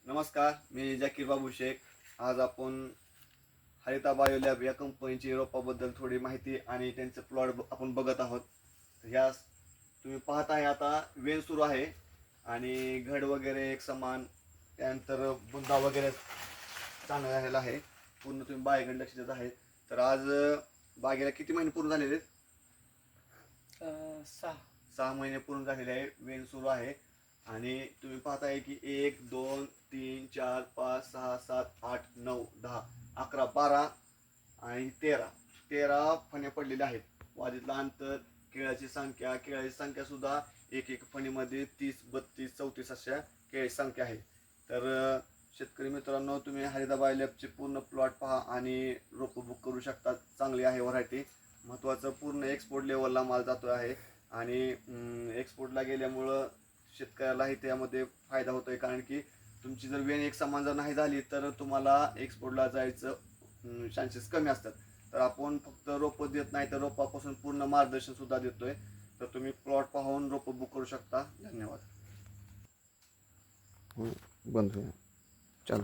नमस्कार, मी जाकीर बाबू शेख. आज आपण हरिता बायो लॅब या कंपनीची रोपाबद्दल थोडी माहिती आणि त्यांचं प्लॉट आपण बघत आहोत. ह्या तुम्ही पाहत आहे आता वेल सुरू आहे आणि घड वगैरे एक समान, त्यानंतर बुंदा वगैरे चांगला झालेला आहे. पूर्ण तुम्ही बागेकडे लक्ष देत आहे. तर आज बागेला किती महिने पूर्ण झालेले आहेत? 6 महिने पूर्ण झालेले आहे. वेल सुरू आहे आणि तुम्ही पाहताय की 1 2 3 4 5 6 7 8 9 10 11 12 आणि 13 फण्या पडलेल्या आहेत. वादीतलं अंतर, केळाची संख्या सुद्धा एक फणीमध्ये 30 32 34 अशा केळाची संख्या आहे. तर शेतकरी मित्रांनो, तुम्ही हरिता बायो लॅबचे पूर्ण प्लॉट पहा आणि रोपं बुक करू शकता. चांगली आहे व्हरायटी. महत्त्वाचं, पूर्ण एक्सपोर्ट लेवलला माल जातो आहे आणि एक्सपोर्टला गेल्यामुळं शेतकऱ्यालाही त्यामध्ये फायदा होतोय. कारण की तुमची जर वेण एक समान जर नाही झाली तर तुम्हाला एक्सपोर्टला जायचं चान्सेस कमी असतात. तर आपण फक्त रोपं देत नाही, तर रोपापासून पूर्ण मार्गदर्शन सुद्धा देतोय. तर तुम्ही प्लॉट पाहून रोपं बुक करू शकता. धन्यवाद. बंद चालू